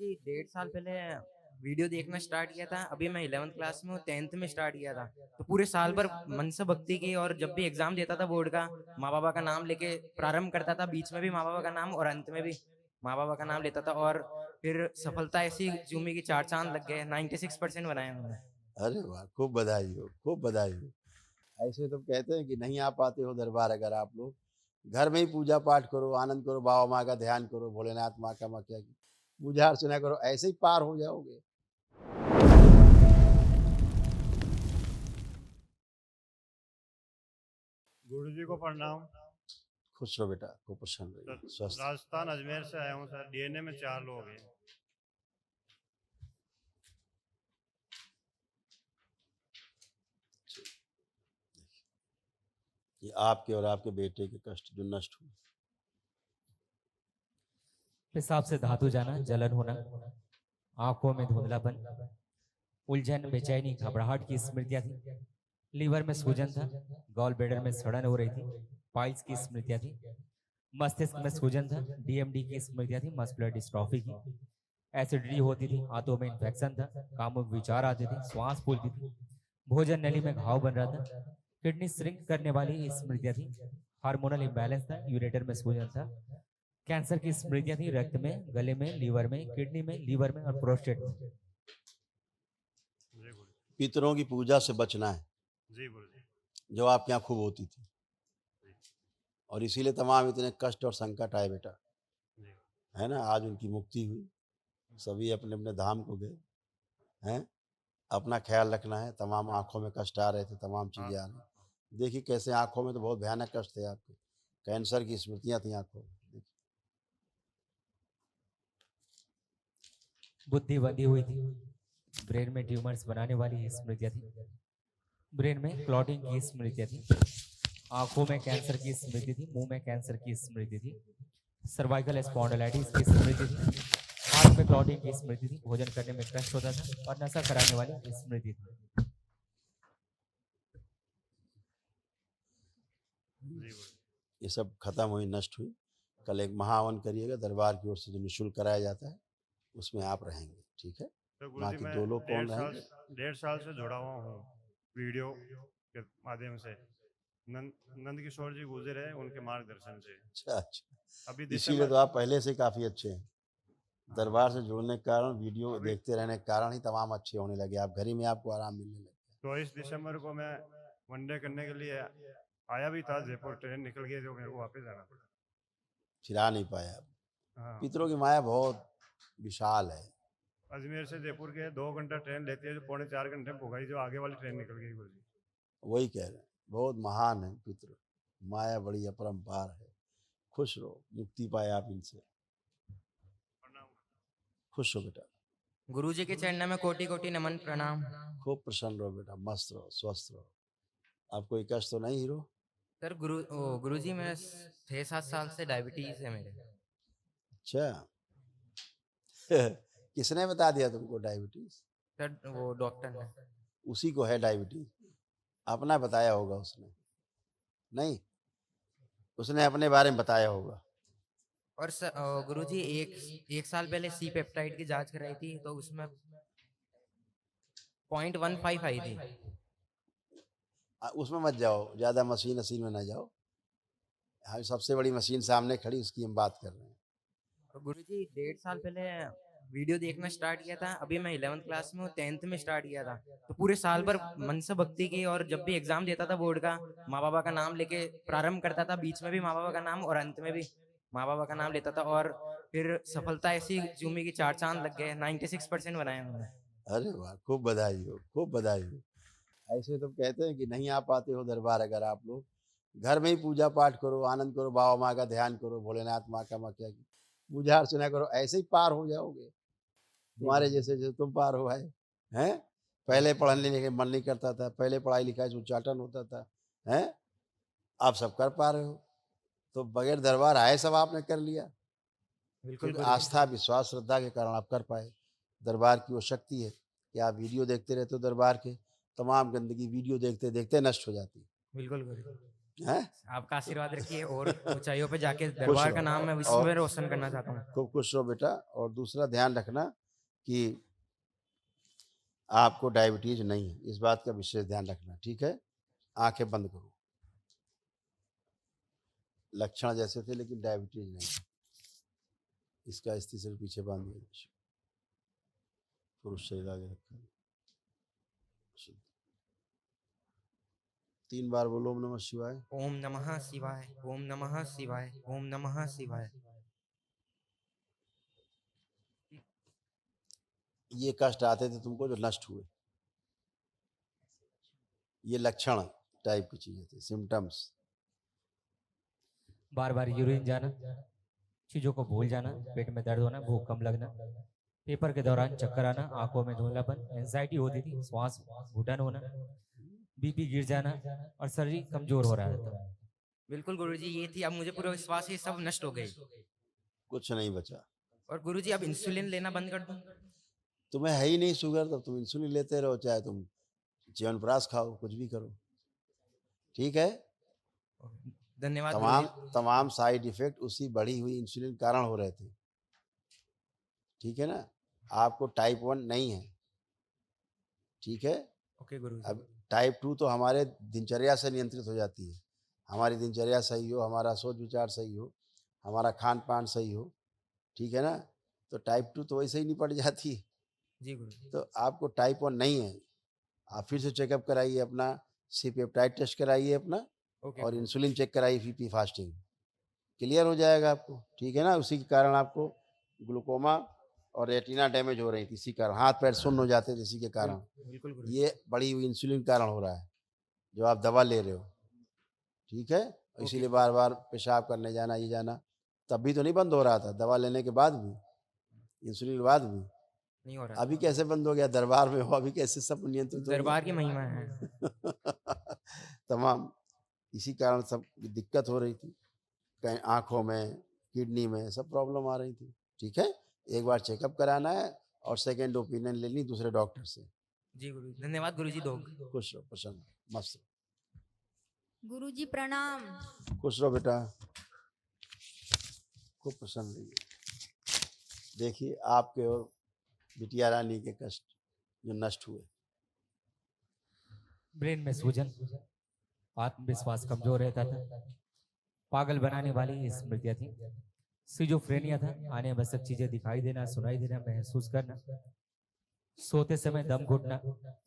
गुरुजी 1.5 साल पहले वीडियो देखना स्टार्ट किया था। अभी मैं 11th क्लास में हूँ, 10th में स्टार्ट किया था। तो पूरे साल भर मन से भक्ति की, और जब भी एग्जाम देता था बोर्ड का, माँ बाबा का नाम लेके प्रारंभ करता था, बीच में भी माँ बाबा का नाम और अंत में भी माँ बाबा का नाम लेता था। और फिर सफलता ऐसी जूमी की 4 चांद लग गए। 96% बनाए मैंने। अरे वाह! खूब बधाई हो, खूब बधाई हो। ऐसे तो कहते हैं कि नहीं आ पाते हो दरबार, अगर आप लोग घर में ही पूजा पाठ करो, आनंद करो, बाबा माँ का ध्यान करो, भोलेनाथ माँ का मक्या की पूजा अर्चना करो, ऐसे ही पार हो जाओगे। गुरु जी को प्रणाम। खुश रहो बेटा, खूब प्रसन्न सर, रहिए, स्वस्थ। राजस्थान अजमेर से आया हूँ सर। डीएनए में 4 लोग हैं। ये आपके और आपके बेटे के कष्ट जो नष्ट हुए। पेशाब से धातु जाना, जलन होना, आंखों में धुंधलापन, उलझन, बेचैनी, घबराहट की स्मृतियां थी। लीवर में सूजन था, गॉल ब्लैडर में सड़न हो रही थी, पाइल्स की स्मृतियां थी। मस्तिष्क में सूजन था, डीएमडी की स्मृतियां थी, मस्कुलर डिस्ट्रॉफी की। एसिडिटी होती थी, हाथों में इन्फेक्शन था, कामुक विचार आते थे, श्वास फूलती थी, भोजन नली में घाव बन रहा था, किडनी श्रिंक करने वाली स्मृतियां थी, हार्मोनल इम्बैलेंस था, यूरेटर में सूजन था, कैंसर की स्मृतियां थी, रक्त में, गले में, लीवर में, किडनी में, लीवर में और प्रोस्टेट में। जी गुरु जी। पितरों की पूजा से बचना है, जी गुरु जी। जो आपके यहाँ खूब होती थी, और इसीलिए तमाम इतने कष्ट और संकट आए बेटा, जी है ना। आज उनकी मुक्ति हुई, सभी अपने अपने धाम को गए हैं। अपना ख्याल रखना है। तमाम आँखों में कष्ट आ रहे थे, तमाम हाँ चीज़ें आ रही। देखिए कैसे आँखों में तो बहुत भयानक कष्ट थे आपके, कैंसर की स्मृतियाँ थी आँखों में। देखिए बुद्धि बंधी हुई थी, ब्रेन में ट्यूमर्स बनाने वाली स्मृतियां थी, ब्रेन में क्लॉटिंग की स्मृतियां थी, आंखों में कैंसर की स्मृति थी, मुंह में कैंसर की स्मृति थी, सर्वाइकल स्पॉन्डिलाइटिस की स्मृति थी, हार्ट में क्लॉटिंग की स्मृति थी, भोजन करने में कष्ट होता था और नशा कराने वाली स्मृति थी। जी गुरु जी। ये सब खत्म हुई, नष्ट हुई। कल एक महावन करिएगा दरबार की ओर से, जो निःशुल्क कराया जाता है, उसमें आप रहेंगे, ठीक है। तो गुरु जी बाकी मैं 2 लोग कौन रहेंगे? 1.5 साल से जुड़ा हुआ हूँ वीडियो के माध्यम से। नंद किशोर जी गुजरे हैं, उनके मार्गदर्शन से। अच्छा, अच्छा। अभी इसीलिए दिसंबर। तो आप पहले से ही काफ़ी अच्छे हैं। हाँ। दरबार से जुड़ने के कारण, वीडियो अभी देखते रहने के कारण ही तमाम अच्छे होने लगे। आप घर ही में आपको आराम मिलने लग गया। 22 दिसंबर को मैं वनडे करने के लिए आया भी था जयपुर। ट्रेन निकल गई तो मेरे को वापस जाना पड़ा। फिर आ नहीं पाए आप। हाँ। पितरों की माया बहुत विशाल है। अजमेर से जयपुर के 2 घंटा ट्रेन लेती है, जो 3.25 घंटे में भुगाई, जो आगे वाली ट्रेन निकल गई गुरु जी। वही कह रहे हैं, बहुत महान है पितृ। माया बड़ी अपरंपार है। खुश रहो, मुक्ति पाए आप इनसे। प्रणाम। खुश हो बेटा, गुरुजी के चरणों में कोटि कोटि नमन प्रणाम। खूब प्रसन्न रहो बेटा, मस्त रहो, स्वस्थ रहो। आप कोई कष्ट तो नहीं हीरो? सर गुरुजी मेरे 6-7 साल से डायबिटीज है मेरे। अच्छा। किसने बता दिया तुमको डायबिटीज? सर वो डॉक्टर ने। उसी को है डायबिटीज, अपना बताया होगा उसने। नहीं, उसने अपने बारे में बताया होगा। और गुरुजी एक एक साल पहले सी पेप्टाइड की जांच कराई थी, तो उसमें 0.15 आई थी। उसमें मत जाओ, ज़्यादा मशीन वशीन में ना जाओ। हाँ, सबसे बड़ी मशीन सामने खड़ी, उसकी हम बात कर रहे हैं। और गुरुजी 1.5 साल पहले वीडियो देखना स्टार्ट किया था। अभी मैं 11th क्लास में हूँ, 10th में स्टार्ट किया था। तो पूरे साल भर मन से भक्ति की, और जब भी एग्जाम देता था बोर्ड का, माँ बाबा का नाम लेके प्रारंभ करता था, बीच में भी माँ बाबा का नाम और अंत में भी माँ बाबा का नाम लेता था। और फिर सफलता ऐसी जूमी की 4 चांद लग गए। 96% बनाए मैंने। अरे वाह! खूब बधाई हो, खूब बधाई हो। ऐसे तो कहते हैं कि नहीं आ पाते हो दरबार, अगर आप लोग घर में ही पूजा पाठ करो, आनंद करो, बाबा माँ का ध्यान करो, भोलेनाथ माँ का मक्या की पूजा अर्चना करो, ऐसे ही पार हो जाओगे। तुम्हारे जैसे जैसे तुम पार हो आए हैं। पहले पढ़ने लिखने का मन नहीं करता था, पहले पढ़ाई लिखाई से उच्चाटन होता था, हैं। आप सब कर पा रहे हो, तो बगैर दरबार आए सब आपने कर लिया, बिल्कुल क्योंकि गुरुजी। आस्था, विश्वास, श्रद्धा के कारण आप कर पाए। दरबार की वो शक्ति है कि आप वीडियो देखते रहते हो दरबार के, तमाम गंदगी वीडियो देखते देखते नष्ट हो जाती है। बिल्कुल गुरुजी। हैं? आपका आशीर्वाद रखिए और ऊंचाइयों पे जाके खुश दरबार का रहो नाम मैं विश्व और में रोशन करना चाहता हूँ। खूब खुश रहो बेटा। और दूसरा ध्यान रखना कि आपको डायबिटीज नहीं है, इस बात का विशेष ध्यान रखना, ठीक है? आंखें बंद करो। लक्षण जैसे थे लेकिन डायबिटीज नहीं है। इसका स्थिति से पीछे बांध दिया। पुरुष शरीर आगे रखा। 3 बार बोलो ओम नमः शिवाय। ओम नमः शिवाय, ओम नमः शिवाय, ओम नमः शिवाय। ये कष्ट आते थे तुमको जो नष्ट हुए, ये लक्षण टाइप की चीजें थी, सिम्टम्स। बार बार यूरिन जाना, चीजों को भूल जाना, पेट में दर्द होना, भूख कम लगना, पेपर के दौरान चक्कर आना, आंखों में धुंधलापन, एंजाइटी होती थी, श्वास घुटन होना, बीपी गिर जाना और शरीर कमजोर हो रहा था। बिल्कुल गुरुजी, ये थी। अब मुझे पूरा विश्वास है ये सब नष्ट हो गई। कुछ नहीं बचा। और गुरुजी अब इंसुलिन लेना बंद कर दूं? तुम्हें है ही नहीं शुगर, तो तुम इंसुलिन लेते रहो, चाहे तुम च्यवनप्राश खाओ, कुछ भी करो, ठीक है? धन्यवाद तमाम गुरुजी। तमाम साइड इफेक्ट उसी बढ़ी हुई इंसुलिन कारण हो रहे थे, ठीक है ना? आपको टाइप 1 नहीं है, ठीक है? ओके गुरुजी। अब टाइप 2 तो हमारे दिनचर्या से नियंत्रित हो जाती है। हमारी दिनचर्या सही हो, हमारा सोच विचार सही हो, हमारा खान पान सही हो, ठीक है ना? तो टाइप 2 तो वैसे ही निपट जाती है। जी गुरुजी। तो आपको टाइप 1 नहीं है। आप फिर से चेकअप कराइए अपना, सी पेप्टाइड टेस्ट कराइए अपना, ओके और गुरुजी। इंसुलिन चेक कराइए, पीपी फास्टिंग, क्लियर हो जाएगा आपको, ठीक है ना? उसी के कारण आपको ग्लूकोमा और रेटिना डैमेज हो रही थी, इसी कारण हाथ पैर सुन्न हो जाते थे, इसी के कारण। बिल्कुल गुरुजी। ये बढ़ी हुई इंसुलिन कारण हो रहा है, जो आप दवा ले रहे हो, ठीक है? इसीलिए बार बार पेशाब करने जाना, ये जाना, तब भी तो नहीं बंद हो रहा था, दवा लेने के बाद भी, इंसुलिन के बाद भी। नहीं हो रहा अभी था। कैसे बंद हो गया? दरबार में हो, अभी कैसे सब नियंत्रित हो दरबार की महिमा है। गया? तमाम इसी कारण सब दिक्कत हो रही थी, कहीं आँखों में, किडनी में, सब प्रॉब्लम आ रही थी, ठीक है? एक बार चेकअप कराना है और सेकंड ओपिनियन लेनी दूसरे डॉक्टर से। जी गुरुजी, धन्यवाद गुरुजी। दो खुश रहो, प्रसन्न रहो, मस्त गुरुजी प्रणाम। रहो। खुश रहो बेटा, खूब प्रसन्न रहिए। देखिए आपके और बिटिया रानी के कष्ट जो नष्ट हुए। ब्रेन में सूजन, आत्मविश्वास कमजोर रहता था, पागल बनाने वाली स्मृतियां थी, सिजोफ्रेनिया था, आने आवश्यक चीजें दिखाई देना, सुनाई देना, महसूस करना, सोते समय दम घुटना,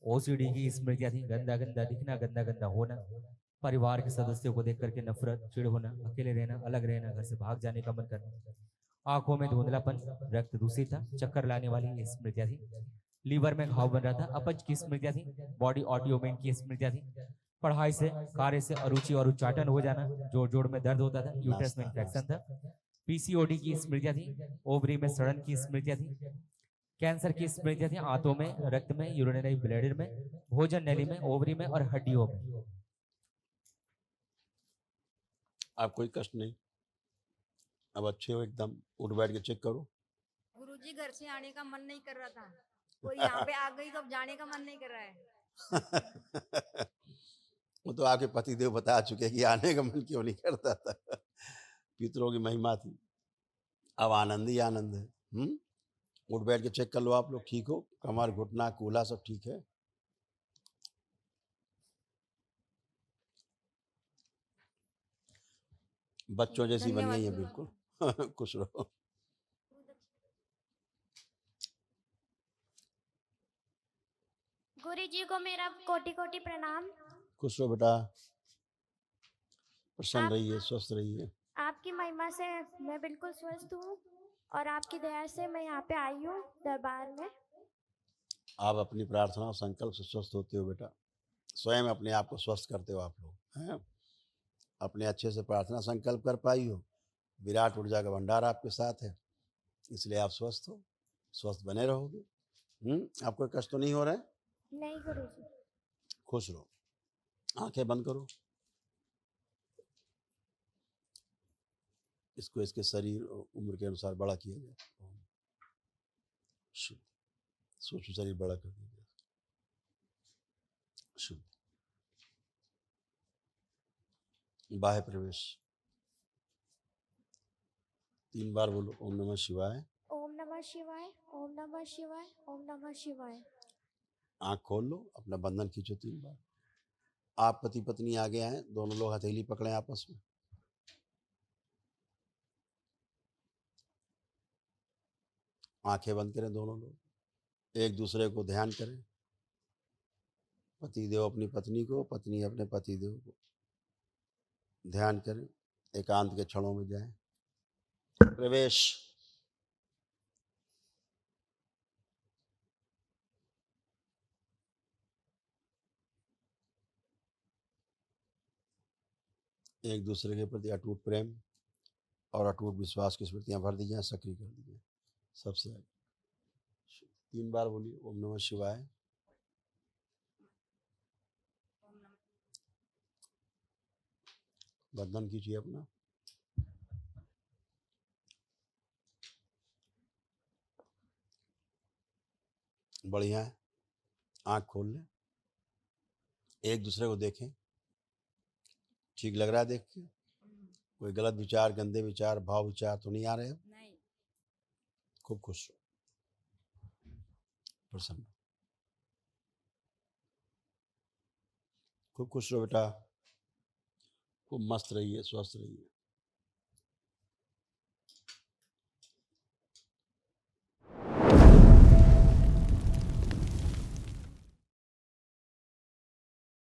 ओसीडी की स्मृतियां थी, गंदा गंदा दिखना, गंदा गंदा होना, परिवार के सदस्यों को देख करके नफरत, चिढ़ होना, अकेले रहना, अलग रहना, घर से भाग जाने का मन करना, आंखों में धुंधलापन, रक्त दूषित था, चक्कर लाने वाली स्मृतियां थी, लीवर में घाव बन रहा था, अपच की स्मृतियां थी, बॉडी ऑटियोमेन की स्मृतियां थी, पढ़ाई से, कार्य से अरुचि और उच्चाटन हो जाना, जोड़ जोड़ में दर्द होता था, यूट्रस में इंफेक्शन था, पीसीओडी की स्मृतियां थी, ओवरी में सड़न की स्मृतियां थी, कैंसर की स्मृतियां थी, आंतों में, रक्त में, यूरिनरी ब्लैडर में, भोजन नली में, ओवरी में और हड्डियों में। आप कोई कष्ट नहीं, अब अच्छे हो एकदम, उठ बैठ के चेक करो। गुरुजी घर से आने का मन नहीं कर रहा था, कोई यहाँ पे आ गई तो अब जाने का मन नहीं कर रहा है। वो तो आपके पतिदेव बता चुके कि आने का मन क्यों नहीं करता था। पितरों की महिमा थी, अब आनंद ही आनंद है। उठ बैठ के चेक कर लो, आप लोग ठीक हो, कमर घुटना कूल्हा सब ठीक है। बच्चों जैसी बन गई है धन्यवाद बिल्कुल। खुश रहो। गुरु जी को मेरा कोटि कोटि प्रणाम। खुश रहो बेटा, प्रसन्न आप रहिए, स्वस्थ रहिए। आपकी महिमा से मैं बिल्कुल स्वस्थ हूँ और आपकी दया से मैं यहाँ पे आई हूँ दरबार में। आप अपनी प्रार्थना और संकल्प से स्वस्थ होते हो बेटा, स्वयं अपने आप को स्वस्थ करते हो आप लोग हैं। अपने अच्छे से प्रार्थना संकल्प कर पाई हो, विराट ऊर्जा का भंडार आपके साथ है, इसलिए आप स्वस्थ हो, स्वस्थ बने रहोगे। आपको कष्ट तो नहीं हो रहा है? नहीं गुरु जी। खुश रहो, आंखें बंद करो। इसको इसके शरीर और उम्र के अनुसार बड़ा किया गया, शुद्ध सूक्ष्म शरीर बड़ा कर दिया गया, शुद्ध। बाह्य प्रवेश 3 बार बोलो। ओम नमः शिवाय। ओम नमः शिवाय, ओम नमः शिवाय, ओम नमः शिवाय। आँख खोल लो, अपना बंधन खींचो 3 बार। आप पति पत्नी आगे आए, दोनों लोग हथेली पकड़ें आपस में। आंखें बंद करें दोनों लोग, एक दूसरे को ध्यान करें। पति देव अपनी पत्नी को, पत्नी अपने पति देव को ध्यान करें। एकांत के क्षणों में जाएं। प्रवेश। एक दूसरे के प्रति अटूट प्रेम और अटूट विश्वास की स्मृतियां भर दी जाएं, सक्रिय कर दी जाएं। सबसे आगे 3 बार बोलिए ओम नमः शिवाय। बंधन कीजिए अपना। बढ़िया है। आँख खोल लें, एक दूसरे को देखें। ठीक लग रहा है देख के? कोई गलत विचार, गंदे विचार, भाव विचार तो नहीं आ रहे? नहीं। खूब खुश रहो, प्रसन्न, खूब खुश रहो बेटा। खूब मस्त रहिए, स्वस्थ रहिए।